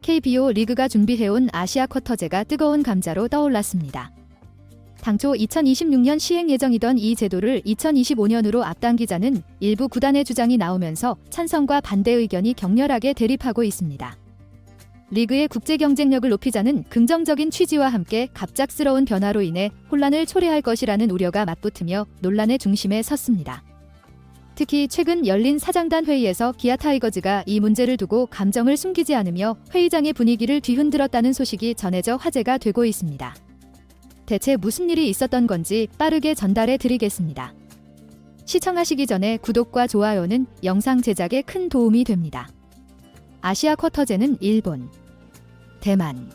KBO 리그가 준비해온 아시아 쿼터제가 뜨거운 감자로 떠올랐습니다. 당초 2026년 시행 예정이던 이 제도를 2025년으로 앞당기자는 일부 구단의 주장이 나오면서 찬성과 반대 의견이 격렬하게 대립하고 있습니다. 리그의 국제 경쟁력을 높이자는 긍정적인 취지와 함께 갑작스러운 변화로 인해 혼란을 초래할 것이라는 우려가 맞붙으며 논란의 중심에 섰습니다. 특히 최근 열린 사장단 회의에서 기아 타이거즈가 이 문제를 두고 감정을 숨기지 않으며 회의장의 분위기를 뒤흔들었다는 소식이 전해져 화제가 되고 있습니다. 대체 무슨 일이 있었던 건지 빠르게 전달해 드리겠습니다. 시청하시기 전에 구독과 좋아요는 영상 제작에 큰 도움이 됩니다. 아시아 쿼터제는 일본, 대만,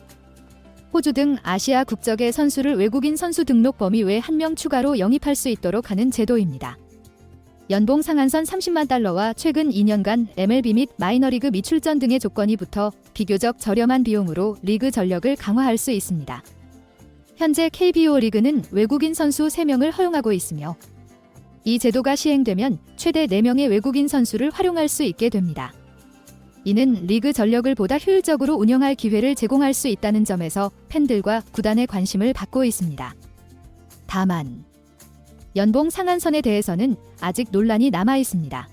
호주 등 아시아 국적의 선수를 외국인 선수 등록 범위 외 1명 추가로 영입할 수 있도록 하는 제도입니다. 연봉 상한선 30만 달러와 최근 2년간 MLB 및 마이너리그 미출전 등의 조건이 붙어 비교적 저렴한 비용으로 리그 전력을 강화할 수 있습니다. 현재 KBO 리그는 외국인 선수 3명을 허용하고 있으며 이 제도가 시행되면 최대 4명의 외국인 선수를 활용할 수 있게 됩니다. 이는 리그 전력을 보다 효율적으로 운영할 기회를 제공할 수 있다는 점에서 팬들과 구단의 관심을 받고 있습니다. 다만 연봉 상한선에 대해서는 아직 논란이 남아 있습니다.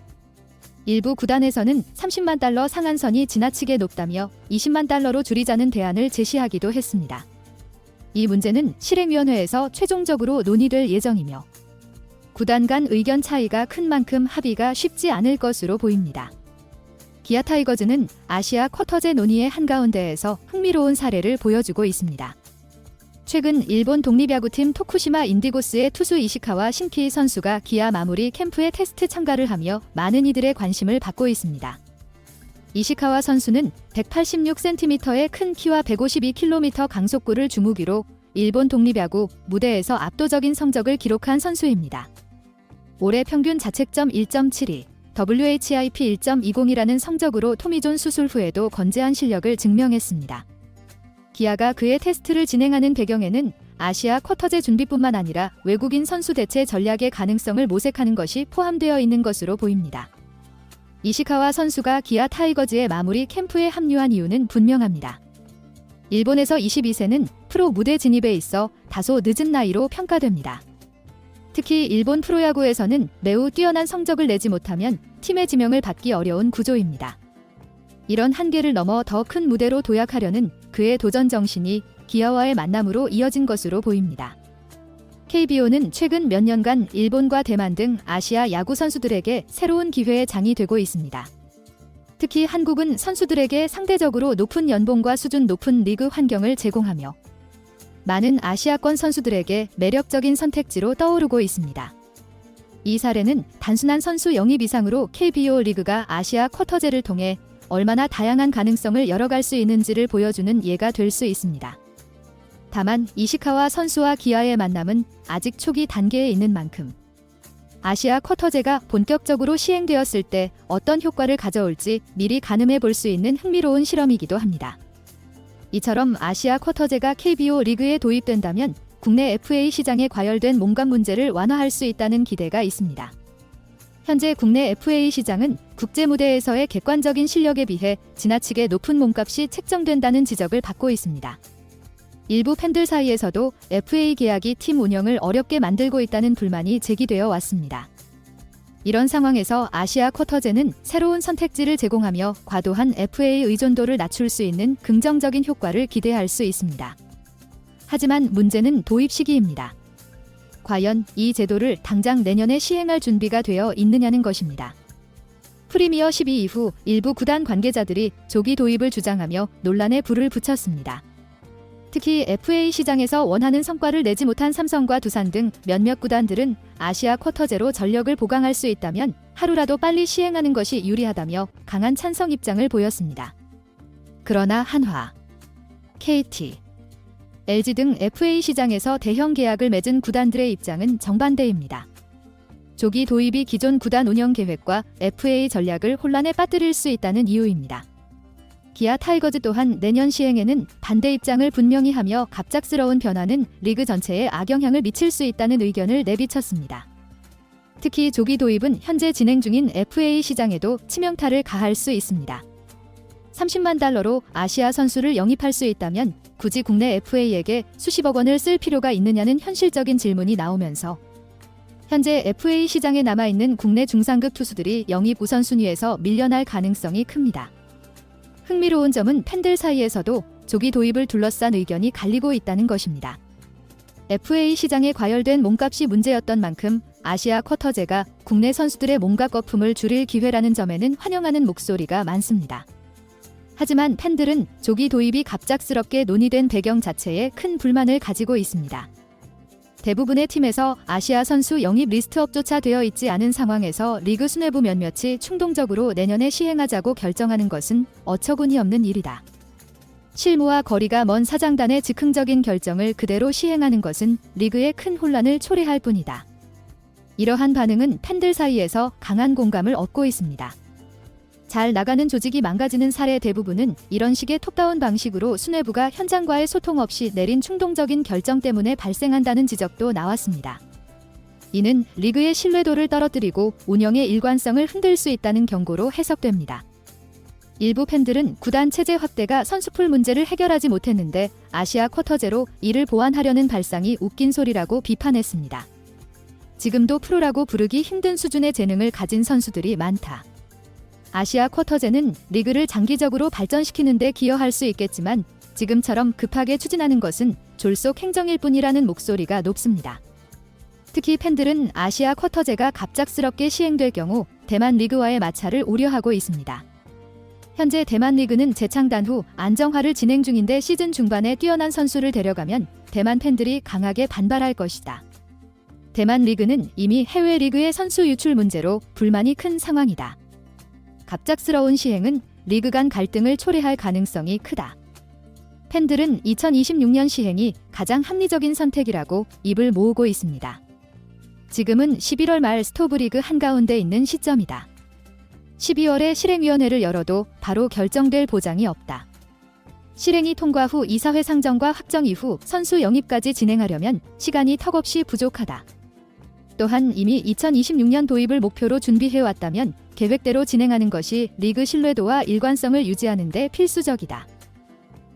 일부 구단에서는 30만 달러 상한선이 지나치게 높다며 20만 달러로 줄이자는 대안을 제시하기도 했습니다. 이 문제는 실행위원회에서 최종적으로 논의될 예정이며 구단 간 의견 차이가 큰 만큼 합의가 쉽지 않을 것으로 보입니다. 기아 타이거즈는 아시아 쿼터제 논의의 한가운데에서 흥미로운 사례를 보여주고 있습니다. 최근 일본 독립야구팀 토쿠시마 인디고스의 투수 이시카와 신키 선수가 기아 마무리 캠프에 테스트 참가를 하며 많은 이들의 관심을 받고 있습니다. 이시카와 선수는 186cm의 큰 키와 152km 강속구를 주무기로 일본 독립야구 무대에서 압도적인 성적을 기록한 선수입니다. 올해 평균 자책점 1.72, WHIP 1.20이라는 성적으로 토미존 수술 후에도 건재한 실력을 증명했습니다. 기아가 그의 테스트를 진행하는 배경에는 아시아 쿼터제 준비뿐만 아니라 외국인 선수 대체 전략의 가능성을 모색하는 것이 포함되어 있는 것으로 보입니다. 이시카와 선수가 기아 타이거즈의 마무리 캠프에 합류한 이유는 분명합니다. 일본에서 22세는 프로 무대 진입에 있어 다소 늦은 나이로 평가됩니다. 특히 일본 프로야구에서는 매우 뛰어난 성적을 내지 못하면 팀의 지명을 받기 어려운 구조입니다. 이런 한계를 넘어 더 큰 무대로 도약하려는 그의 도전 정신이 기아와의 만남으로 이어진 것으로 보입니다. KBO는 최근 몇 년간 일본과 대만 등 아시아 야구 선수들에게 새로운 기회의 장이 되고 있습니다. 특히 한국은 선수들에게 상대적으로 높은 연봉과 수준 높은 리그 환경을 제공하며 많은 아시아권 선수들에게 매력적인 선택지로 떠오르고 있습니다. 이 사례는 단순한 선수 영입 이상으로 KBO 리그가 아시아 쿼터제를 통해 얼마나 다양한 가능성을 열어갈 수 있는지를 보여주는 예가 될 수 있습니다. 다만 이시카와 선수와 기아의 만남은 아직 초기 단계에 있는 만큼 아시아 쿼터제가 본격적으로 시행되었을 때 어떤 효과를 가져올지 미리 가늠해 볼 수 있는 흥미로운 실험이기도 합니다. 이처럼 아시아 쿼터제가 KBO 리그에 도입된다면 국내 FA 시장에 과열된 몸값 문제를 완화할 수 있다는 기대가 있습니다. 현재 국내 FA 시장은 국제 무대에서의 객관적인 실력에 비해 지나치게 높은 몸값이 책정된다는 지적을 받고 있습니다. 일부 팬들 사이에서도 FA 계약이 팀 운영을 어렵게 만들고 있다는 불만이 제기되어 왔습니다. 이런 상황에서 아시아 쿼터제는 새로운 선택지를 제공하며 과도한 FA 의존도를 낮출 수 있는 긍정적인 효과를 기대할 수 있습니다. 하지만 문제는 도입 시기입니다. 과연 이 제도를 당장 내년에 시행할 준비가 되어 있느냐는 것입니다. 프리미어 12 이후 일부 구단 관계자들이 조기 도입을 주장하며 논란에 불을 붙였습니다. 특히 FA 시장에서 원하는 성과를 내지 못한 삼성과 두산 등 몇몇 구단들은 아시아 쿼터제로 전력을 보강할 수 있다면 하루라도 빨리 시행하는 것이 유리하다며 강한 찬성 입장을 보였습니다. 그러나 한화, KT, LG 등 FA 시장에서 대형 계약을 맺은 구단들의 입장은 정반대입니다. 조기 도입이 기존 구단 운영 계획과 FA 전략을 혼란에 빠뜨릴 수 있다는 이유입니다. 기아 타이거즈 또한 내년 시행에는 반대 입장을 분명히 하며 갑작스러운 변화는 리그 전체에 악영향을 미칠 수 있다는 의견을 내비쳤습니다. 특히 조기 도입은 현재 진행 중인 FA 시장에도 치명타를 가할 수 있습니다. 30만 달러로 아시아 선수를 영입할 수 있다면 굳이 국내 FA에게 수십억 원을 쓸 필요가 있느냐는 현실적인 질문이 나오면서 현재 FA 시장에 남아있는 국내 중상급 투수들이 영입 우선순위에서 밀려날 가능성이 큽니다. 흥미로운 점은 팬들 사이에서도 조기 도입을 둘러싼 의견이 갈리고 있다는 것입니다. FA 시장에 과열된 몸값이 문제였던 만큼 아시아 쿼터제가 국내 선수들의 몸값 거품을 줄일 기회라는 점에는 환영하는 목소리가 많습니다. 하지만 팬들은 조기 도입이 갑작스럽게 논의된 배경 자체에 큰 불만을 가지고 있습니다. 대부분의 팀에서 아시아 선수 영입 리스트업조차 되어 있지 않은 상황에서 리그 수뇌부 몇몇이 충동적으로 내년에 시행하자고 결정하는 것은 어처구니 없는 일이다. 실무와 거리가 먼 사장단의 즉흥적인 결정을 그대로 시행하는 것은 리그에 큰 혼란을 초래할 뿐이다. 이러한 반응은 팬들 사이에서 강한 공감을 얻고 있습니다. 잘 나가는 조직이 망가지는 사례 대부분은 이런 식의 톱다운 방식으로 수뇌부가 현장과의 소통 없이 내린 충동적인 결정 때문에 발생한다는 지적도 나왔습니다. 이는 리그의 신뢰도를 떨어뜨리고 운영의 일관성을 흔들 수 있다는 경고로 해석됩니다. 일부 팬들은 구단 체제 확대가 선수풀 문제를 해결하지 못했는데 아시아 쿼터제로 이를 보완하려는 발상이 웃긴 소리라고 비판했습니다. 지금도 프로라고 부르기 힘든 수준의 재능을 가진 선수들이 많다. 아시아 쿼터제는 리그를 장기적으로 발전시키는 데 기여할 수 있겠지만 지금처럼 급하게 추진하는 것은 졸속 행정일 뿐이라는 목소리가 높습니다. 특히 팬들은 아시아 쿼터제가 갑작스럽게 시행될 경우 대만 리그와의 마찰을 우려하고 있습니다. 현재 대만 리그는 재창단 후 안정화를 진행 중인데 시즌 중반에 뛰어난 선수를 데려가면 대만 팬들이 강하게 반발할 것이다. 대만 리그는 이미 해외 리그의 선수 유출 문제로 불만이 큰 상황이다. 갑작스러운 시행은 리그 간 갈등을 초래할 가능성이 크다. 팬들은 2026년 시행이 가장 합리적인 선택이라고 입을 모으고 있습니다. 지금은 11월 말 스토브리그 한가운데 있는 시점이다. 12월에 실행위원회를 열어도 바로 결정될 보장이 없다. 실행이 통과 후 이사회 상정과 확정 이후 선수 영입까지 진행하려면 시간이 턱없이 부족하다. 또한 이미 2026년 도입을 목표로 준비해왔다면 계획대로 진행하는 것이 리그 신뢰도와 일관성을 유지하는 데 필수적이다.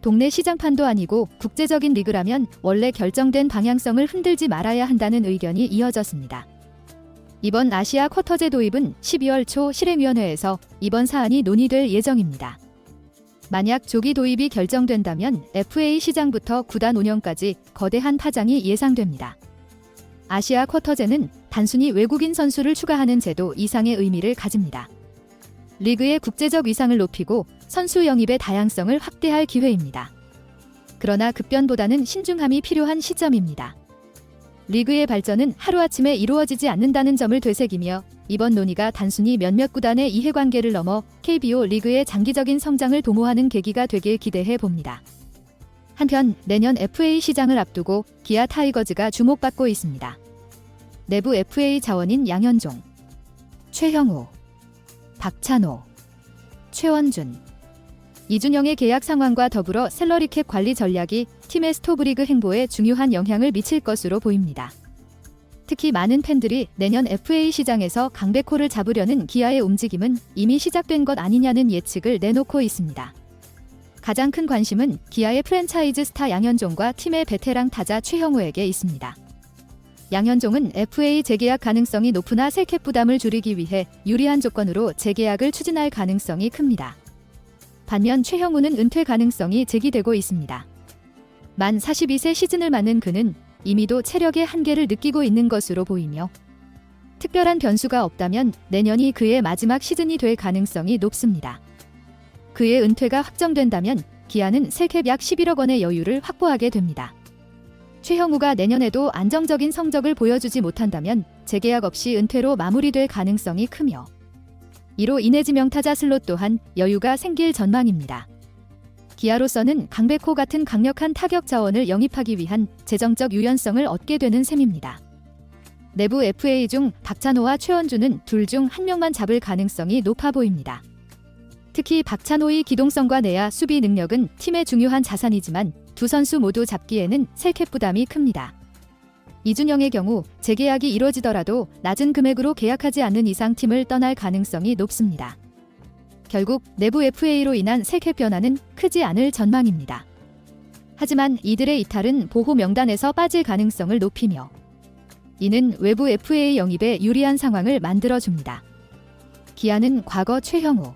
동네 시장판도 아니고 국제적인 리그라면 원래 결정된 방향성을 흔들지 말아야 한다는 의견이 이어졌습니다. 이번 아시아 쿼터제 도입은 12월 초 실행위원회에서 이번 사안이 논의될 예정입니다. 만약 조기 도입이 결정된다면 FA 시장부터 구단 운영까지 거대한 파장이 예상됩니다. 아시아 쿼터제는 단순히 외국인 선수를 추가하는 제도 이상의 의미를 가집니다. 리그의 국제적 위상을 높이고 선수 영입의 다양성을 확대할 기회입니다. 그러나 급변보다는 신중함이 필요한 시점입니다. 리그의 발전은 하루아침에 이루어지지 않는다는 점을 되새기며 이번 논의가 단순히 몇몇 구단의 이해관계를 넘어 KBO 리그의 장기적인 성장을 도모하는 계기가 되길 기대해 봅니다. 한편 내년 FA 시장을 앞두고 기아 타이거즈가 주목받고 있습니다. 내부 FA 자원인 양현종, 최형우, 박찬호, 최원준, 이준영의 계약 상황과 더불어 셀러리캡 관리 전략이 팀의 스토브리그 행보에 중요한 영향을 미칠 것으로 보입니다. 특히 많은 팬들이 내년 FA 시장에서 강백호를 잡으려는 기아의 움직임은 이미 시작된 것 아니냐는 예측을 내놓고 있습니다. 가장 큰 관심은 기아의 프랜차이즈 스타 양현종과 팀의 베테랑 타자 최형우에게 있습니다. 양현종은 FA 재계약 가능성이 높으나 셀캡 부담을 줄이기 위해 유리한 조건으로 재계약을 추진할 가능성이 큽니다. 반면 최형우는 은퇴 가능성이 제기되고 있습니다. 만 42세 시즌을 맞는 그는 이미도 체력의 한계를 느끼고 있는 것으로 보이며 특별한 변수가 없다면 내년이 그의 마지막 시즌이 될 가능성이 높습니다. 그의 은퇴가 확정된다면 기아는 셀캡 약 11억 원의 여유를 확보하게 됩니다. 최형우가 내년에도 안정적인 성적을 보여주지 못한다면 재계약 없이 은퇴로 마무리될 가능성이 크며 이로 인해 지명타자 슬롯 또한 여유가 생길 전망입니다. 기아로서는 강백호 같은 강력한 타격 자원을 영입하기 위한 재정적 유연성을 얻게 되는 셈입니다. 내부 FA 중 박찬호와 최원준은 둘 중 한 명만 잡을 가능성이 높아 보입니다. 특히 박찬호의 기동성과 내야 수비 능력은 팀의 중요한 자산이지만 두 선수 모두 잡기에는 셀캡 부담이 큽니다. 이준영의 경우 재계약이 이뤄지더라도 낮은 금액으로 계약하지 않는 이상 팀을 떠날 가능성이 높습니다. 결국 내부 FA로 인한 세캡 변화는 크지 않을 전망입니다. 하지만 이들의 이탈은 보호 명단에서 빠질 가능성을 높이며 이는 외부 FA 영입에 유리한 상황을 만들어줍니다. 기아는 과거 최형우,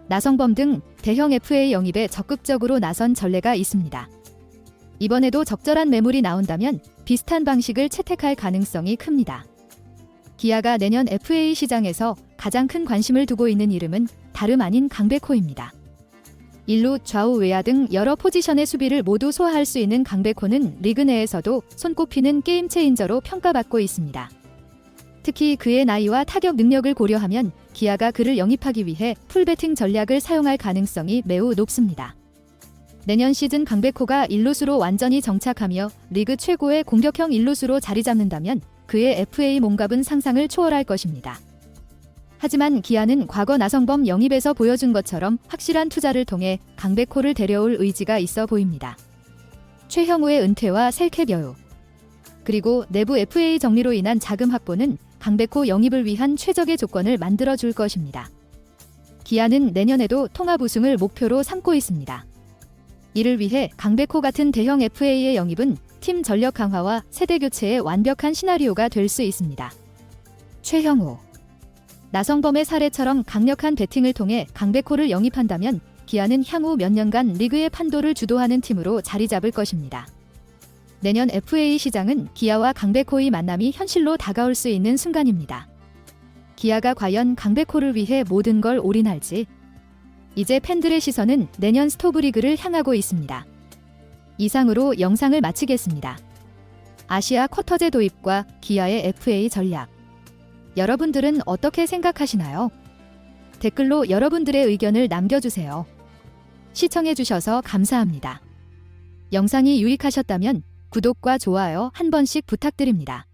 나성범 등 대형 FA 영입에 적극적으로 나선 전례가 있습니다. 이번에도 적절한 매물이 나온다면 비슷한 방식을 채택할 가능성이 큽니다. 기아가 내년 FA 시장에서 가장 큰 관심을 두고 있는 이름은 다름 아닌 강백호입니다. 일루, 좌우, 외야 등 여러 포지션의 수비를 모두 소화할 수 있는 강백호는 리그 내에서도 손꼽히는 게임 체인저로 평가받고 있습니다. 특히 그의 나이와 타격 능력을 고려하면 기아가 그를 영입하기 위해 풀배팅 전략을 사용할 가능성이 매우 높습니다. 내년 시즌 강백호가 일루수로 완전히 정착하며 리그 최고의 공격형 일루수로 자리 잡는다면 그의 FA 몸값은 상상을 초월할 것입니다. 하지만 기아는 과거 나성범 영입에서 보여준 것처럼 확실한 투자를 통해 강백호를 데려올 의지가 있어 보입니다. 최형우의 은퇴와 셀캡 여유, 그리고 내부 FA 정리로 인한 자금 확보는 강백호 영입을 위한 최적의 조건을 만들어줄 것입니다. 기아는 내년에도 통합 우승을 목표로 삼고 있습니다. 이를 위해 강백호 같은 대형 FA의 영입은 팀 전력 강화와 세대 교체의 완벽한 시나리오가 될 수 있습니다. 최형우, 나성범의 사례처럼 강력한 배팅을 통해 강백호를 영입한다면 기아는 향후 몇 년간 리그의 판도를 주도하는 팀으로 자리 잡을 것입니다. 내년 FA 시장은 기아와 강백호의 만남이 현실로 다가올 수 있는 순간입니다. 기아가 과연 강백호를 위해 모든 걸 올인할지, 이제 팬들의 시선은 내년 스토브리그를 향하고 있습니다. 이상으로 영상을 마치겠습니다. 아시아 쿼터제 도입과 기아의 FA 전략, 여러분들은 어떻게 생각하시나요? 댓글로 여러분들의 의견을 남겨주세요. 시청해주셔서 감사합니다. 영상이 유익하셨다면 구독과 좋아요 한 번씩 부탁드립니다.